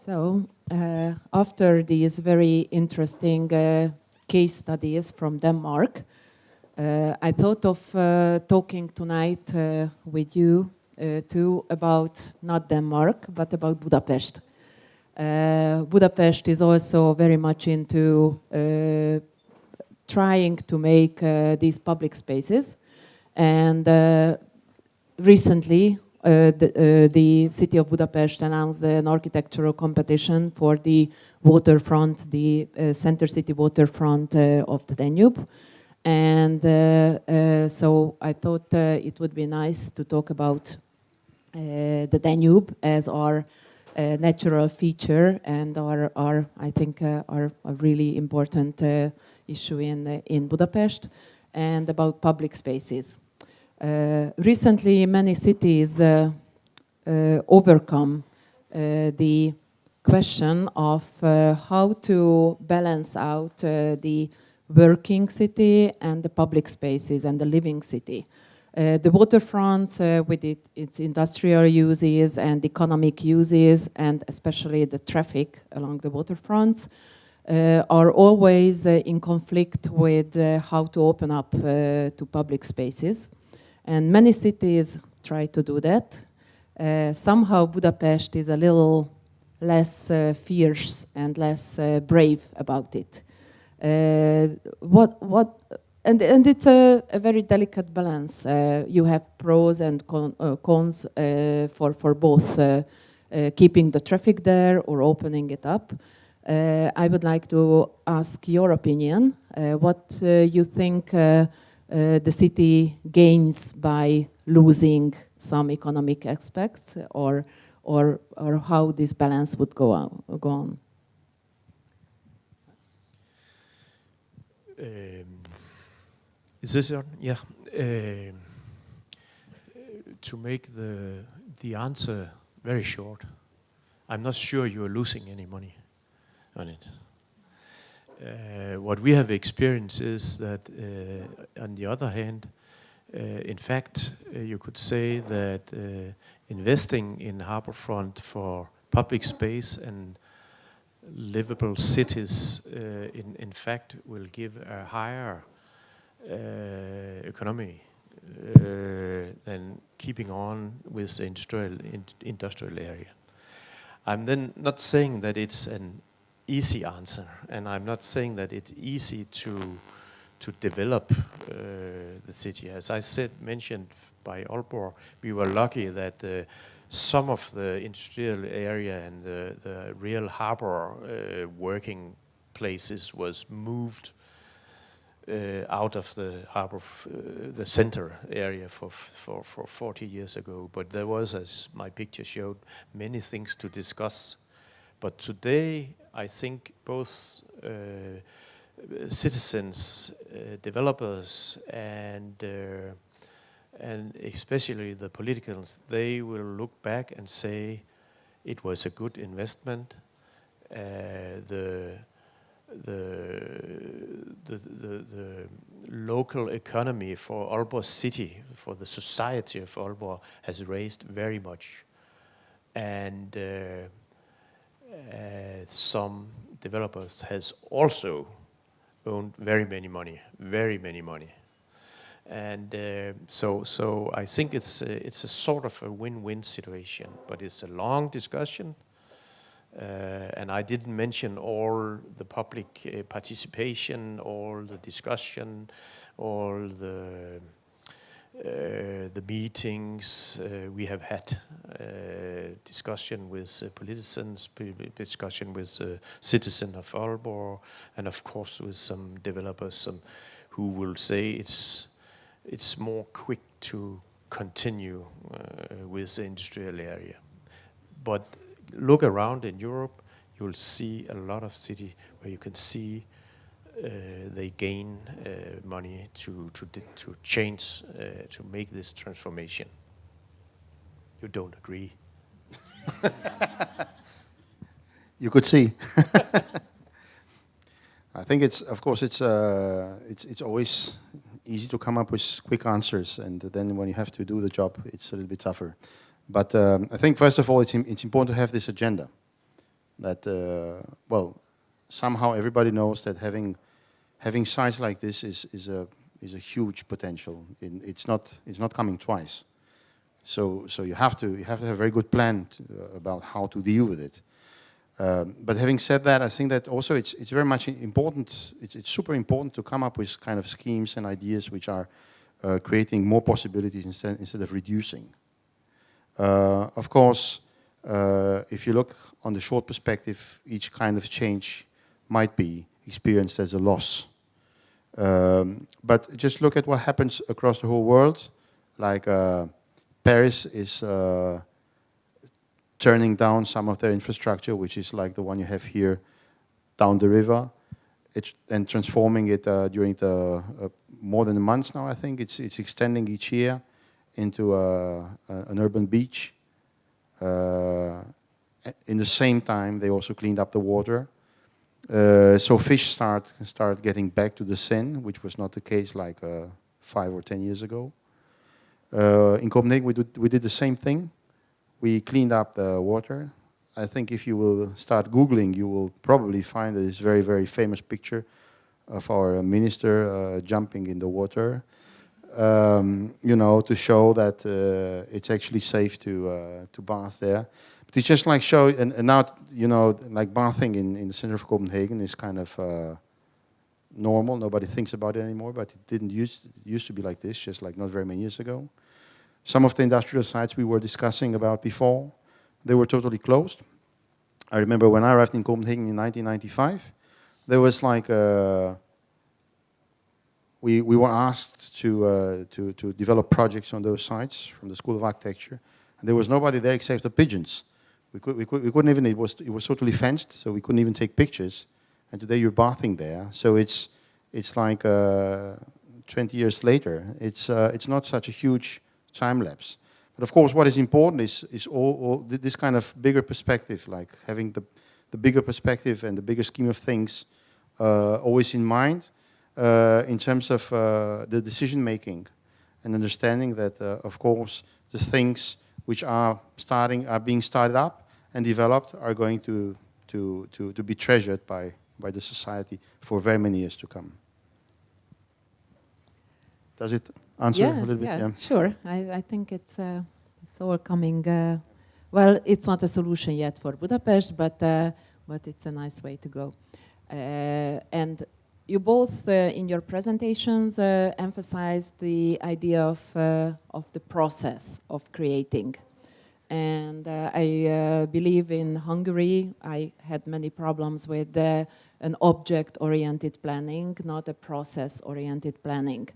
After these very interesting case studies from Denmark, I thought of talking tonight with you too about not Denmark, but about Budapest. Budapest is also very much into trying to make these public spaces. And recently, the city of Budapest announced an architectural competition for the waterfront, the center city waterfront of the Danube. And so I thought it would be nice to talk about the Danube as our natural feature and our I think, our a really important issue in Budapest, and about public spaces. Recently, many cities overcome the question of how to balance out the working city and the public spaces and the living city. The waterfronts with its industrial uses and economic uses, and especially the traffic along the waterfronts, are always in conflict with how to open up to public spaces. And many cities try to do that. Somehow Budapest is a little less fierce and less brave about it. And it's a very delicate balance. You have pros and cons for both keeping the traffic there or opening it up. I would like to ask your opinion. What you think the city gains by losing some economic aspects, or how this balance would go on? Is this on? Yeah. To make the answer very short, I'm not sure you are losing any money on it. What we have experienced is that, on the other hand, in fact, you could say that investing in harbourfront for public space and livable cities, in fact, will give a higher economy than keeping on with the industrial area. I'm then not saying that it's an easy answer, and I'm not saying that it's easy to develop the city. As I mentioned by Aalborg, we were lucky that some of the industrial area and the real harbor working places was moved out of the harbor, the center area for 40 years ago. But there was, as my picture showed, many things to discuss. But today, I think both citizens, developers, and especially the politicals, they will look back and say it was a good investment. The local economy for Aalborg city, for the society of Aalborg, has raised very much, and some developers has also owned very many money, and so I think it's a sort of a win-win situation, but it's a long discussion. And I didn't mention all the public participation, all the discussion, all the meetings we have had, discussion with politicians, discussion with citizens of Aalborg, and of course with some developers who will say it's more quick to continue with the industrial area. But look around in Europe, you'll see a lot of cities where you can see they gain money to change, to make this transformation. You don't agree? You could see. I think it's, of course, it's always easy to come up with quick answers, and then when you have to do the job, it's a little bit tougher. But I think first of all, it's important to have this agenda. That well, somehow everybody knows that having sites like this is a huge potential. It's not coming twice. So you have to have a very good plan about how to deal with it. But having said that, I think that also it's very much important. It's super important to come up with kind of schemes and ideas which are creating more possibilities instead of reducing. Of course, if you look on the short perspective, each kind of change might be experienced as a loss. But just look at what happens across the whole world. Like Paris is turning down some of their infrastructure, which is like the one you have here down the river, and transforming it during the more than a month now. I think it's extending each year into an urban beach. In the same time, they also cleaned up the water. So fish start getting back to the Seine, which was not the case like 5 or 10 years ago. In Copenhagen, we did the same thing. We cleaned up the water. I think if you will start Googling, you will probably find this very, very famous picture of our minister jumping in the water, you know, to show that it's actually safe to bath there. But it's just like show, and now, you know, like bathing in the center of Copenhagen is kind of normal. Nobody thinks about it anymore, but it didn't used to be like this, just like not very many years ago. Some of the industrial sites we were discussing about before, they were totally closed. I remember when I arrived in Copenhagen in 1995, there was like we were asked to develop projects on those sites from the School of Architecture, and there was nobody there except the pigeons. We couldn't even. It was totally fenced, so we couldn't even take pictures. And today you're bathing there, so it's like 20 years later. It's not such a huge time lapse. But of course, what is important is all this kind of bigger perspective, like having the bigger perspective and the bigger scheme of things always in mind in terms of the decision making and understanding that, of course, the things which are being started up and developed are going to be treasured by the society for very many years to come. Does it answer a little bit? Yeah, sure. I think it's all coming. Well, it's not a solution yet for Budapest, but it's a nice way to go. And you both, in your presentations, emphasized the idea of the process of creating. And I believe in Hungary, I had many problems with an object-oriented planning, not a process-oriented planning.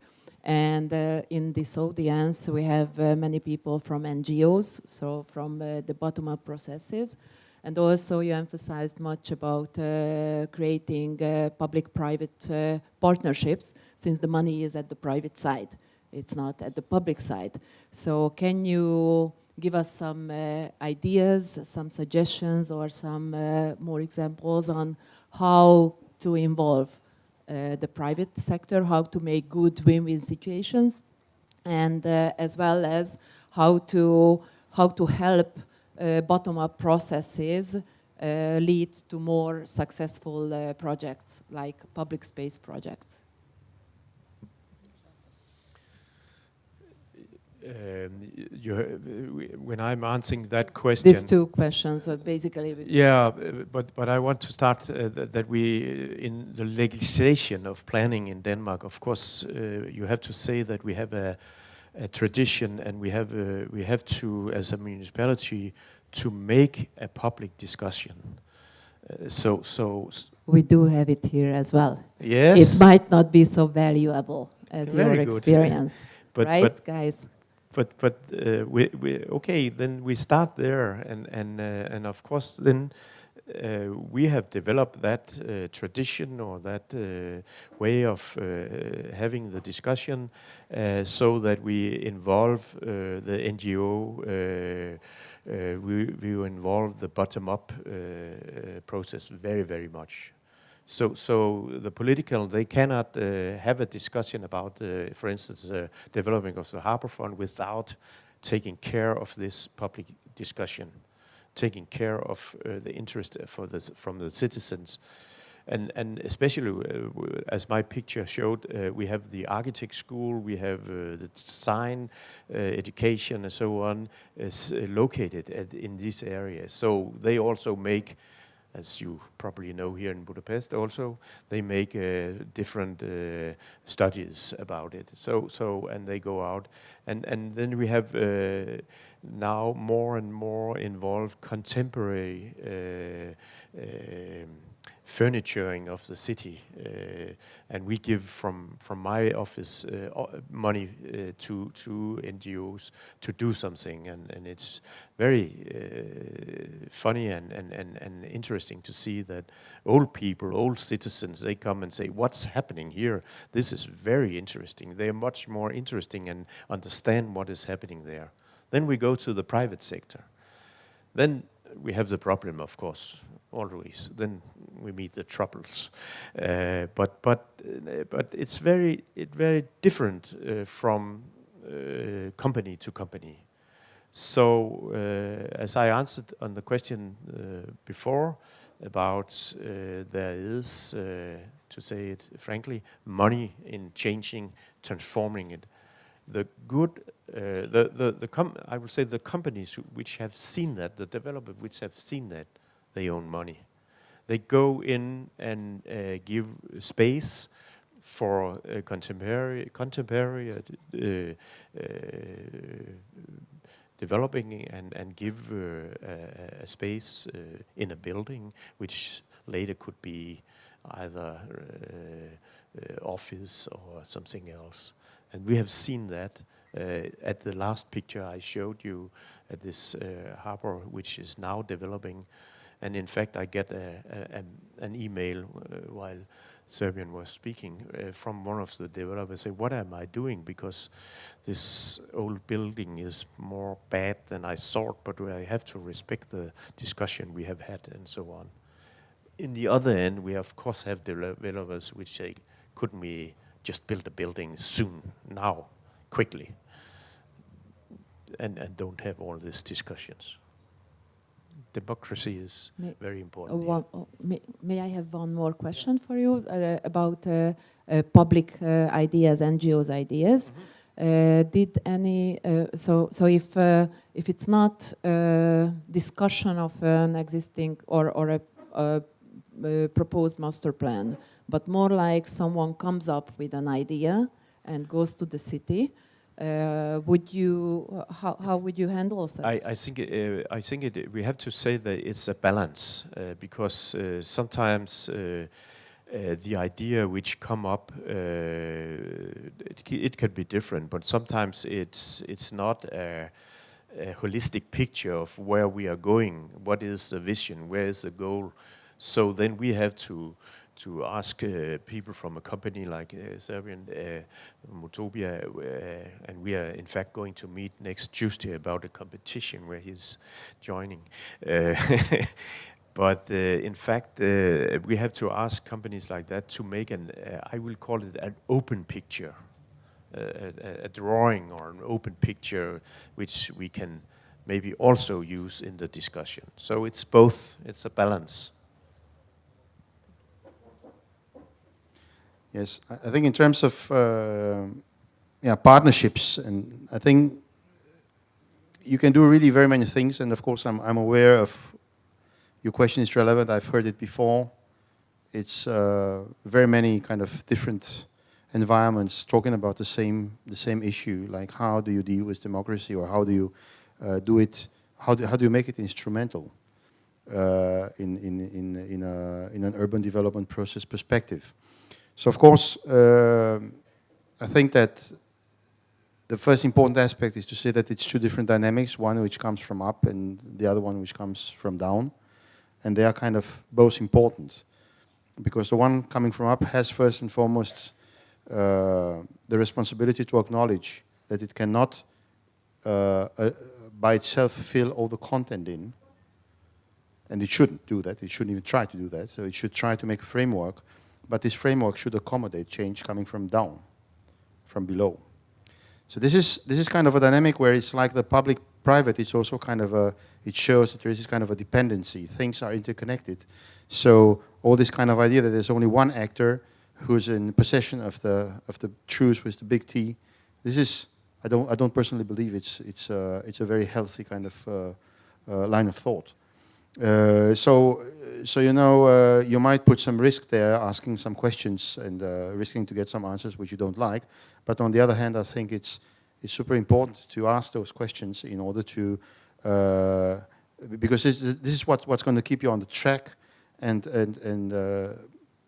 And in this audience, we have many people from NGOs, so from the bottom-up processes. And also you emphasized much about creating public-private partnerships, since the money is at the private side. It's not at the public side. So can you give us some ideas, some suggestions, or some more examples on how to involve the private sector, how to make good win-win situations, and as well as how to help bottom-up processes lead to more successful projects like public space projects? When I'm answering that question, these two questions are basically. Yeah, but I want to start that we in the legislation of planning in Denmark. Of course, you have to say that we have a tradition, and we have to, as a municipality, to make a public discussion. So we do have it here as well. Yes, it might not be so valuable as your experience, right, guys? But we okay. Then we start there, and of course then we have developed that tradition or that way of having the discussion, so that we involve the NGO. We involve the bottom-up process very, very much. So the political, they cannot have a discussion about, for instance, developing of the harbor front without taking care of this public discussion. taking care of the interest from the citizens. And especially, as my picture showed, we have the architect school, we have the design education and so on is located in these areas. So they also make, as you probably know here in Budapest also, they make different studies about it. So and they go out. And then we have now more and more involved contemporary furnituring of the city, and we give from my office money to NGOs to do something, and it's very funny and interesting to see that old people, old citizens, they come and say, what's happening here? This is very interesting. They are much more interesting and understand what is happening there. Then we go to the private sector. Then we have the problem, of course, always. Then we meet the troubles, but it's very different from company to company. So as I answered on the question before about there is, to say it frankly, money in changing, transforming it. The good, I would say the companies which have seen that, the developers which have seen that, they own money. They go in and give space for contemporary developing and give a space in a building which later could be either office or something else. And we have seen that at the last picture I showed you at this harbor, which is now developing. And in fact, I get an email while Serban was speaking from one of the developers saying, what am I doing? Because this old building is more bad than I thought, but I have to respect the discussion we have had and so on. In the other end, we of course have developers which say, couldn't we just build a building soon, now, quickly, and don't have all these discussions. Democracy is very important. May I have one more question for you about public ideas, NGOs' ideas? Did any so if it's not discussion of an existing or a proposed master plan, but more like someone comes up with an idea and goes to the city, would you how would you handle that? I think we have to say that it's a balance because sometimes the idea which come up it can be different, but sometimes it's not a holistic picture of where we are going, what is the vision, where is the goal. So then we have to ask people from a company like Serban, Motobia, and we are in fact going to meet next Tuesday about a competition where he's joining. But in fact, we have to ask companies like that to make I will call it an open picture, a drawing or an open picture which we can maybe also use in the discussion. So it's both, it's a balance. Yes, I think in terms of partnerships, and I think you can do really very many things. And of course, I'm aware of your question is relevant. I've heard it before. It's very many kind of different environments talking about the same issue. Like how do you deal with democracy, or how do you do it? How do you make it instrumental in an urban development process perspective? So of course, I think that the first important aspect is to say that it's two different dynamics, one which comes from up and the other one which comes from down. And they are kind of both important, because the one coming from up has first and foremost the responsibility to acknowledge that it cannot by itself fill all the content in, and it shouldn't do that. It shouldn't even try to do that. So it should try to make a framework. But this framework should accommodate change coming from down, from below. So this is kind of a dynamic where it's like the public private, it's also kind of it shows that there is this kind of a dependency. Things are interconnected. So all this kind of idea that there's only one actor who's in possession of the truth with the big T, this is, I don't personally believe it's a very healthy kind of line of thought. So you know, you might put some risk there, asking some questions and risking to get some answers which you don't like. But on the other hand, I think it's super important to ask those questions in order to, because this is what's going to keep you on the track and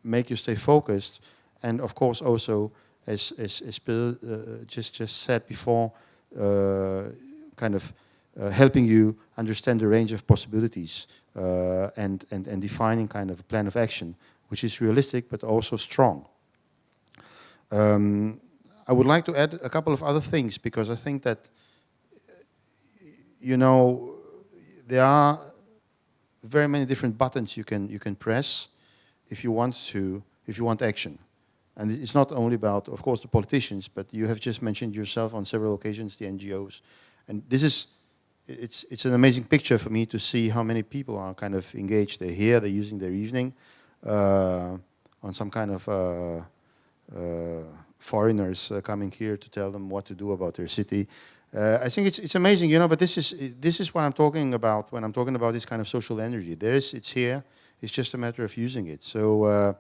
make you stay focused. And of course, also as Peder just said before, kind of helping you understand the range of possibilities and defining kind of a plan of action, which is realistic but also strong. I would like to add a couple of other things, because I think that, you know, there are very many different buttons you can press if you want action. And it's not only about, of course, the politicians, but you have just mentioned yourself on several occasions the NGOs. And this is, it's an amazing picture for me to see how many people are kind of engaged. They're here, they're using their evening on some kind of foreigners coming here to tell them what to do about their city. I think it's amazing, you know, but this is what I'm talking about when I'm talking about this kind of social energy. It's here, it's just a matter of using it. So,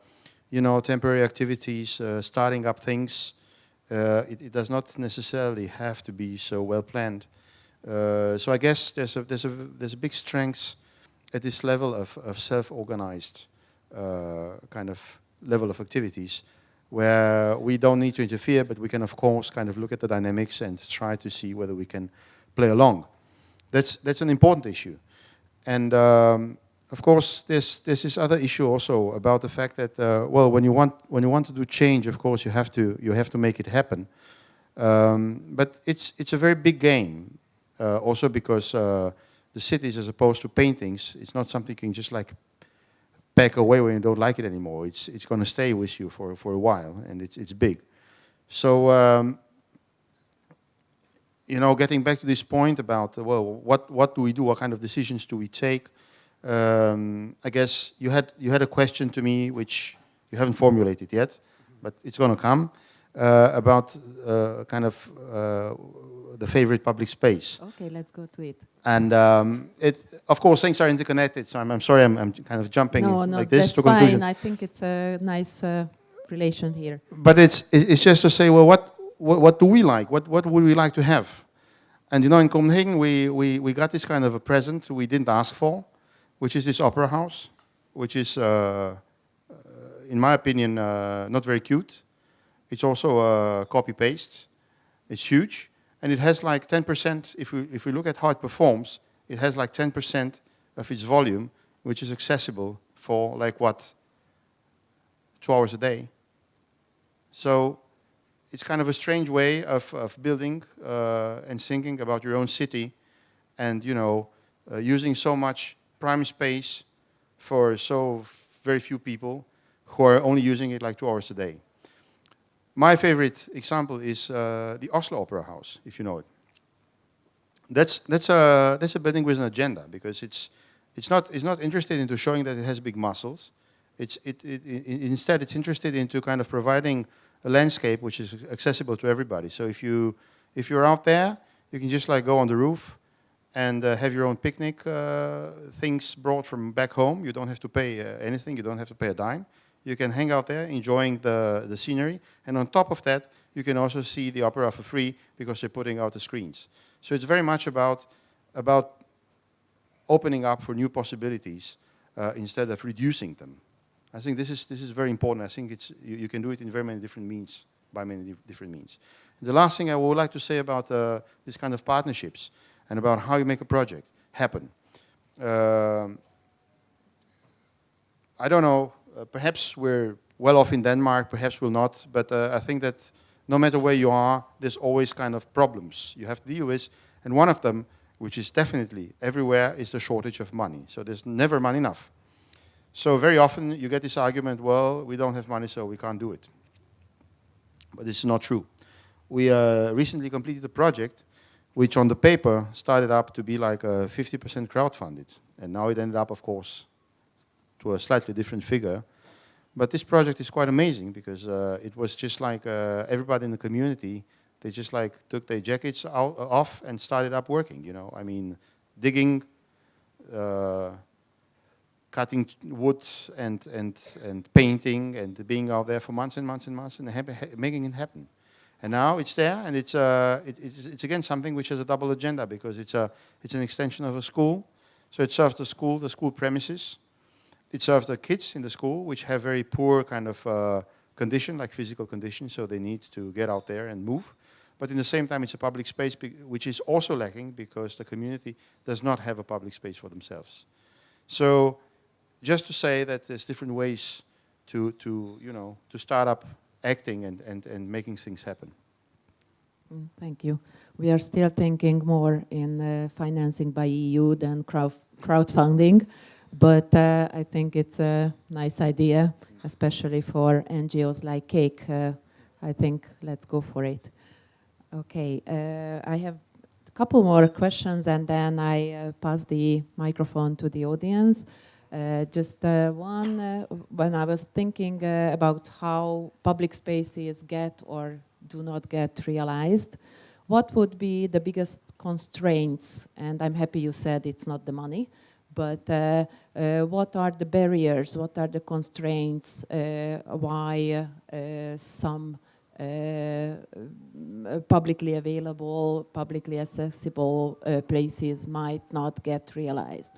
you know, temporary activities, starting up things, it does not necessarily have to be so well planned. So I guess there's a big strength at this level of self-organized kind of level of activities, where we don't need to interfere, but we can of course kind of look at the dynamics and try to see whether we can play along. That's an important issue. And of course there's this other issue also about the fact that well, when you want to do change, of course you have to make it happen. But it's a very big game. Also because the cities, as opposed to paintings, it's not something you can just like pack away when you don't like it anymore. It's going to stay with you for a while, and it's big. So you know, getting back to this point about well, what do we do? What kind of decisions do we take? I guess you had a question to me which you haven't formulated yet, but it's going to come about kind of the favorite public space. Okay, let's go to it. And it's, of course, things are interconnected, so I'm sorry I'm kind of jumping like this to conclusion. No, that's fine. I think it's a nice relation here. But it's just to say, well, what do we like? What would we like to have? And you know, in Copenhagen, we got this kind of a present we didn't ask for, which is this opera house, which is, in my opinion, not very cute. It's also copy-paste. It's huge. And it has like 10%, if we look at how it performs, it has like 10% of its volume, which is accessible for like what, 2 hours a day. So it's kind of a strange way of building and thinking about your own city, and you know, using so much prime space for so very few people who are only using it like 2 hours a day. My favorite example is the Oslo Opera House, if you know it. That's a building with an agenda, because it's not interested into showing that it has big muscles. Instead it's interested into kind of providing a landscape which is accessible to everybody. So if you're out there, you can just like go on the roof and have your own picnic things brought from back home. You don't have to pay anything. You don't have to pay a dime. You can hang out there enjoying the scenery, and on top of that you can also see the opera for free because they're putting out the screens. So it's very much about opening up for new possibilities instead of reducing them. I think this is very important. I think you can do it in very many different means, by many different means. The last thing I would like to say about this kind of partnerships and about how you make a project happen. I don't know. Perhaps we're well off in Denmark, perhaps we're not, but I think that no matter where you are, there's always kind of problems you have to deal with, and one of them, which is definitely everywhere, is the shortage of money. So there's never money enough. So very often you get this argument, well, we don't have money, so we can't do it. But this is not true. We recently completed a project which on the paper started up to be like 50% crowdfunded. And now it ended up, of course, to a slightly different figure. But this project is quite amazing because it was just like everybody in the community, they just like took their jackets off and started up working, you know. I mean, digging, cutting wood and painting and being out there for months and months and months and making it happen. And now it's there, and it's again something which has a double agenda because it's an extension of a school. So it serves the school premises. It serves the kids in the school, which have very poor kind of condition, like physical condition, so they need to get out there and move. But in the same time, it's a public space which is also lacking because the community does not have a public space for themselves. So just to say that there's different ways to start up acting and making things happen. Thank you. We are still thinking more in financing by EU than crowdfunding, but I think it's a nice idea, especially for NGOs like Cake. I think let's go for it. Okay, I have a couple more questions and then I pass the microphone to the audience. Just one, when I was thinking about how public spaces get or do not get realized, what would be the biggest constraints? And I'm happy you said it's not the money, but what are the barriers? What are the constraints? Why some publicly available, publicly accessible places might not get realized?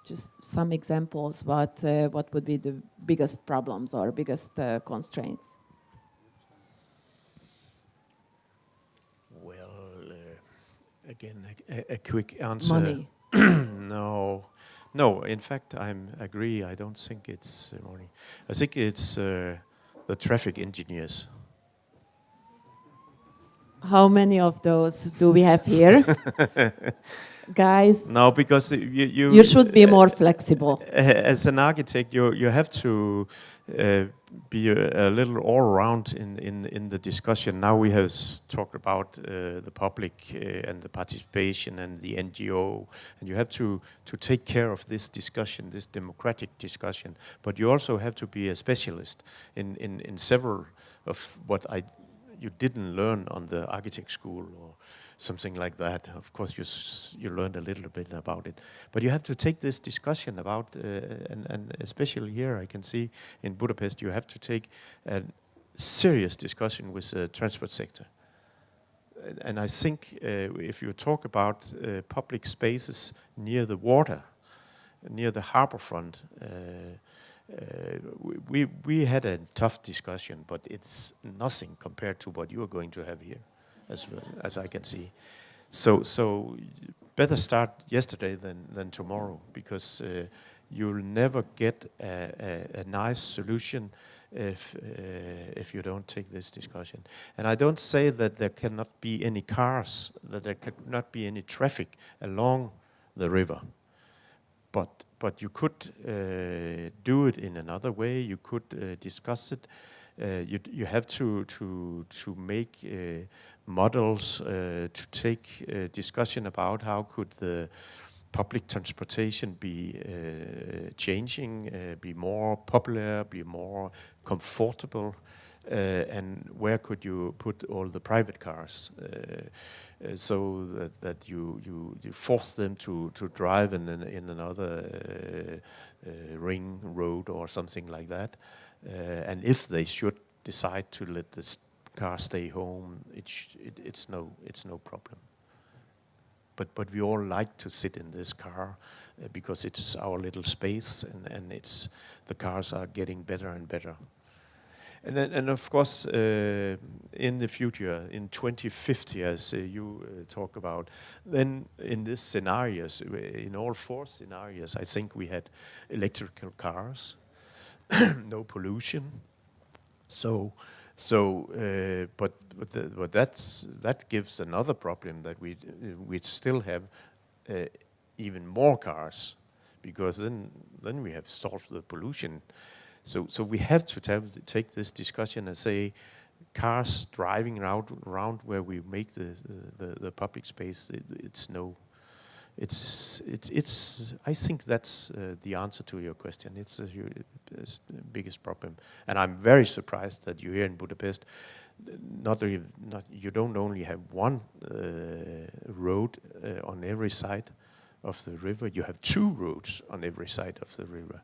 Just some examples, what would be the biggest problems or biggest constraints? Well, again, a quick answer. Money. No. In fact, I agree. I don't think it's money. I think it's the traffic engineers. How many of those do we have here? Guys, No, because you should be more flexible. As an architect, you have to be a little all around in the discussion. Now we have talked about the public and the participation and the NGO, and you have to take care of this discussion, this democratic discussion. But you also have to be a specialist in several of what you didn't learn on the architect school or something like that. Of course, you learned a little bit about it. But you have to take this discussion about, and especially here I can see in Budapest, you have to take a serious discussion with the transport sector. And I think if you talk about public spaces near the water, near the harbor front, we had a tough discussion, but it's nothing compared to what you are going to have here, as I can see. So better start yesterday than tomorrow, because you'll never get a nice solution if you don't take this discussion. And I don't say that there cannot be any cars, that there cannot be any traffic along the river. But you could do it in another way. You could discuss it. You have to make models to take discussion about how could the public transportation be changing, be more popular, be more comfortable, and where could you put all the private cars so that you force them to drive in another ring road or something like that. And if they should decide to let the car stay home, it's no problem. But we all like to sit in this car because it's our little space, and the cars are getting better and better. And of course, in the future, in 2050, as you talk about, then in these scenarios, in all four scenarios, I think we had electrical cars, no pollution. But that gives another problem, that we'd still have even more cars, because then we have solved the pollution. So we have to take this discussion and say, cars driving around where we make the public space. I think that's the answer to your question. It's the biggest problem, and I'm very surprised that you here in Budapest, you don't only have one road on every side of the river. You have two roads on every side of the river.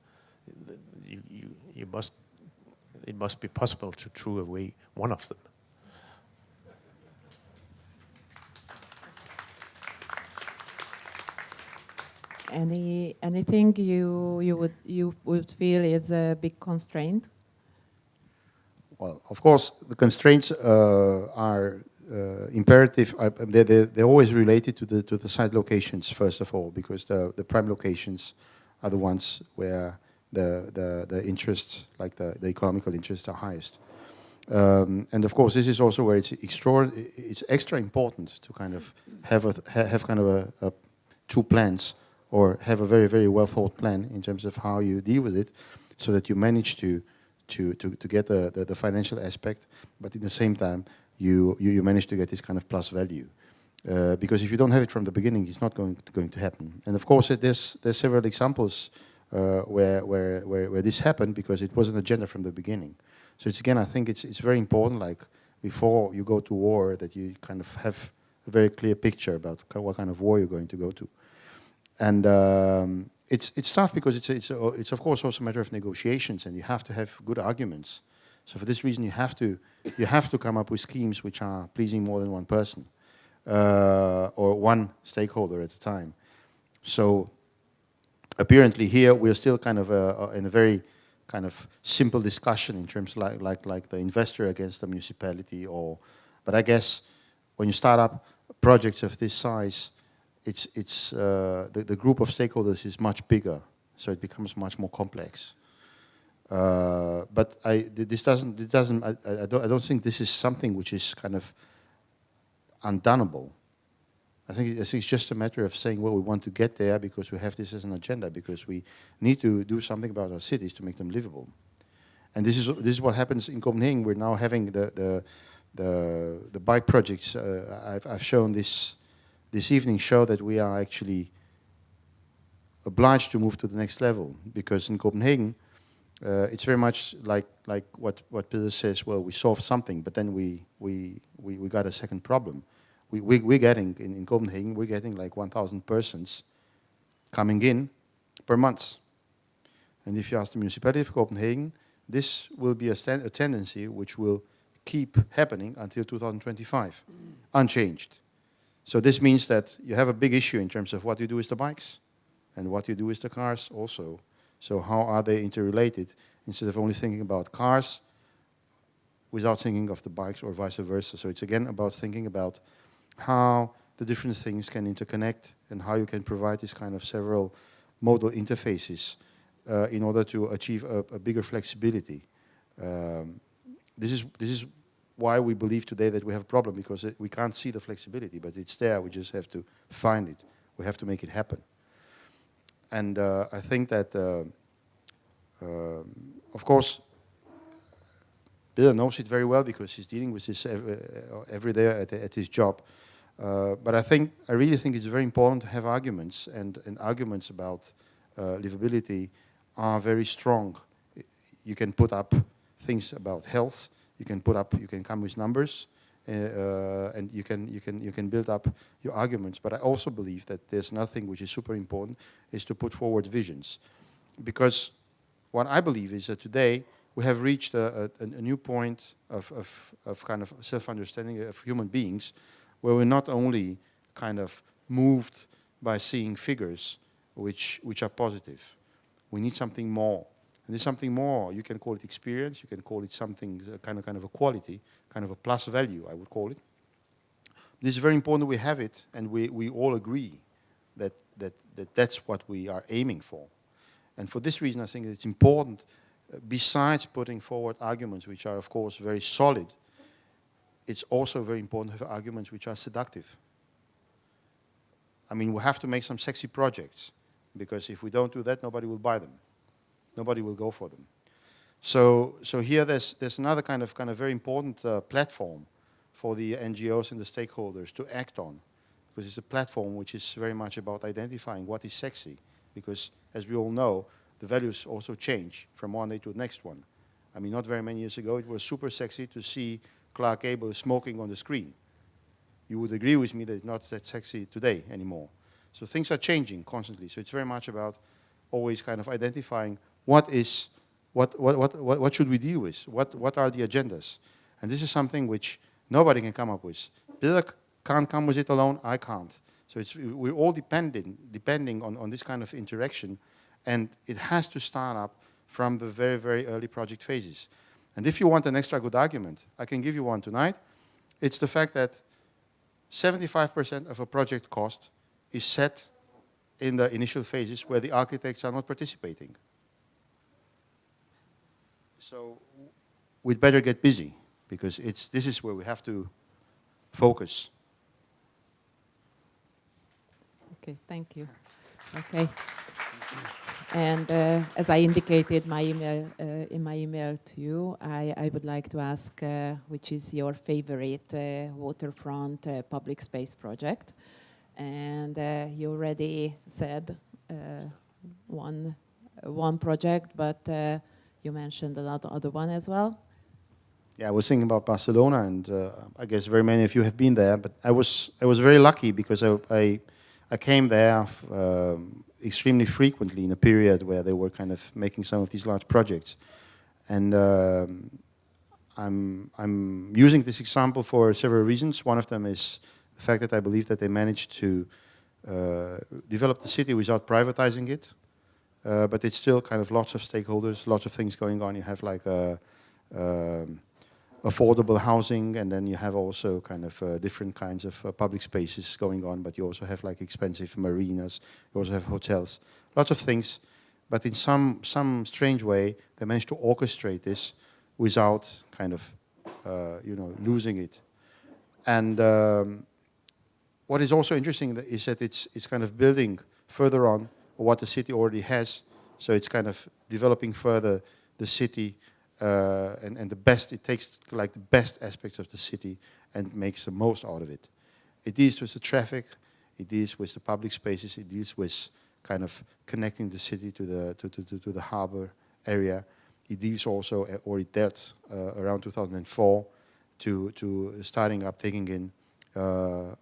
It must be possible to throw away one of them. Anything you would feel is a big constraint? Well, of course, the constraints are imperative. They're always related to the site locations, first of all, because the prime locations are the ones where the interests, like the economical interests, are highest. And of course, this is also where it's extra important to kind of have kind of a two plans, or have a very, very well thought plan in terms of how you deal with it, so that you manage to get the financial aspect, but at the same time you manage to get this kind of plus value. Because if you don't have it from the beginning, it's not going to happen. And of course, there's several examples where this happened because it was an agenda from the beginning. So it's, again, I think it's very important, like before you go to war, that you kind of have a very clear picture about what kind of war you're going to go to. And it's tough because it's of course also a matter of negotiations, and you have to have good arguments. So for this reason, you have to come up with schemes which are pleasing more than one person or one stakeholder at a time. So apparently here we're still kind of in a very kind of simple discussion in terms like the investor against the municipality, but I guess when you start up projects of this size, the group of stakeholders is much bigger, so it becomes much more complex. But I don't think this is something which is kind of undonable. I think it's just a matter of saying, well, we want to get there because we have this as an agenda, because we need to do something about our cities to make them livable. And this is what happens in Copenhagen. We're now having the bike projects. I've shown this evening show that we are actually obliged to move to the next level, because in Copenhagen it's very much like what Peder says. Well, we solved something, but then we got a second problem. We're getting in Copenhagen, we're getting like 1,000 persons coming in per month, and if you ask the municipality of Copenhagen, this will be a tendency which will keep happening until 2025, unchanged. So this means that you have a big issue in terms of what you do with the bikes and what you do with the cars also. So how are they interrelated, instead of only thinking about cars without thinking of the bikes, or vice versa. So it's again about thinking about how the different things can interconnect and how you can provide this kind of several modal interfaces in order to achieve a bigger flexibility. This is why we believe today that we have a problem, because we can't see the flexibility, but it's there. We just have to find it. We have to make it happen. And I think that, of course, Peder knows it very well because he's dealing with this every day at his job. But I really think it's very important to have arguments, and arguments about livability are very strong. You can put up things about health. You can come with numbers, and you can build up your arguments. But I also believe that there's nothing which is super important, is to put forward visions, because what I believe is that today we have reached a new point of kind of self-understanding of human beings, where we're not only kind of moved by seeing figures which are positive. We need something more. And there's something more. You can call it experience. You can call it something kind of a quality, kind of a plus value, I would call it. This is very important that we have it, and we all agree that that's what we are aiming for. And for this reason, I think it's important, besides putting forward arguments which are, of course, very solid, it's also very important to have arguments which are seductive. I mean, we have to make some sexy projects, because if we don't do that, nobody will buy them. Nobody will go for them. So here there's another kind of very important platform for the NGOs and the stakeholders to act on, because it's a platform which is very much about identifying what is sexy, because as we all know, the values also change from one day to the next one. I mean, not very many years ago, it was super sexy to see Clark Gable smoking on the screen. You would agree with me that it's not that sexy today anymore. So things are changing constantly. So it's very much about always kind of identifying what should we deal with? What are the agendas? And this is something which nobody can come up with. Peder can't come with it alone, I can't. So we're all depending on this kind of interaction, and it has to start up from the very, very early project phases. And if you want an extra good argument, I can give you one tonight. It's the fact that 75% of a project cost is set in the initial phases where the architects are not participating. So we'd better get busy, because this is where we have to focus. Okay, thank you. Okay. And as I indicated in my email to you, I would like to ask which is your favorite waterfront public space project. And you already said one project, but you mentioned another other one as well. Yeah, I was thinking about Barcelona, and I guess very many of you have been there. But I was very lucky, because I came there extremely frequently in a period where they were kind of making some of these large projects. And I'm using this example for several reasons. One of them is the fact that I believe that they managed to develop the city without privatizing it. But it's still kind of lots of stakeholders, lots of things going on. You have like affordable housing, and then you have also kind of different kinds of public spaces going on, but you also have like expensive marinas, you also have hotels, lots of things. But in some strange way, they managed to orchestrate this without kind of, losing it. And what is also interesting is that it's kind of building further on what the city already has. So it's kind of developing further the city, and the best, it takes like the best aspects of the city and makes the most out of it. It deals with the traffic, it deals with the public spaces, it deals with kind of connecting the city to the harbor area. It deals also, or it dealt around 2004, to starting up, taking in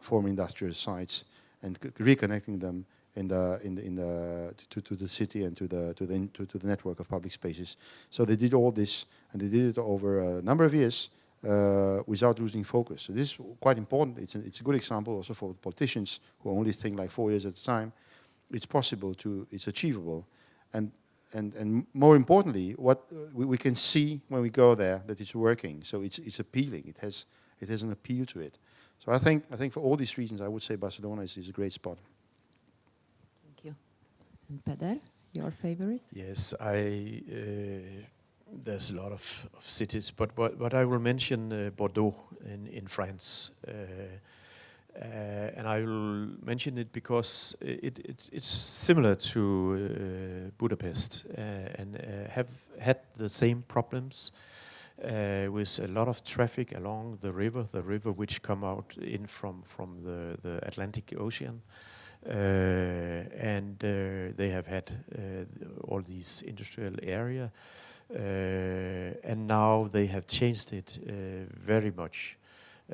former industrial sites and reconnecting them to the city and to the network of public spaces. So they did all this, and they did it over a number of years without losing focus. So this is quite important. It's a good example also for politicians who only think like 4 years at a time. It's possible it's achievable, and more importantly, what we can see when we go there that it's working. So it's appealing. It has an appeal to it. So I think for all these reasons, I would say Barcelona is a great spot. And Peder, your favorite? Yes, there's a lot of cities, but I will mention Bordeaux in France. And I will mention it because it's similar to Budapest and have had the same problems with a lot of traffic along the river which come out in from the Atlantic Ocean. And they have had all these industrial area, and now they have changed it very much.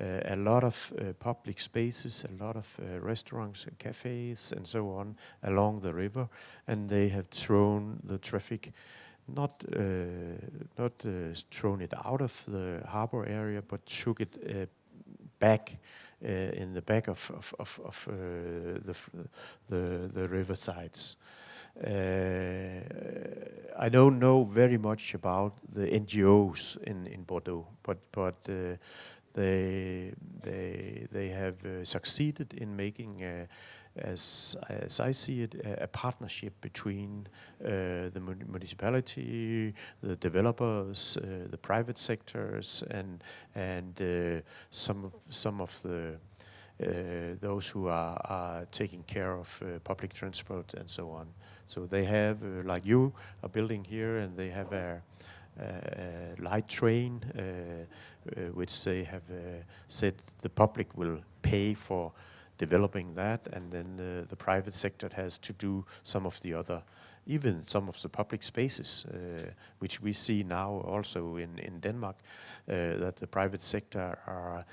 A lot of public spaces, a lot of restaurants and cafes and so on along the river, and they have thrown the traffic, not thrown it out of the harbor area, but took it back in the back of the river sides. I don't know very much about the NGOs in Bordeaux, but they have succeeded in making, as I see it, a partnership between the municipality, the developers, the private sectors, and some of the those who are taking care of public transport and so on. So they have, like you are building here, and they have light train, which they have said the public will pay for developing that, and then the private sector has to do some of the other, even some of the public spaces, which we see now also in Denmark, that the private sector are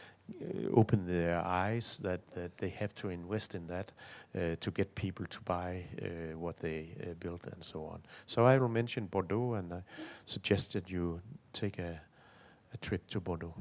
open their eyes that they have to invest in that to get people to buy what they build and so on. So I will mention Bordeaux, and I suggested you take a trip to Bordeaux.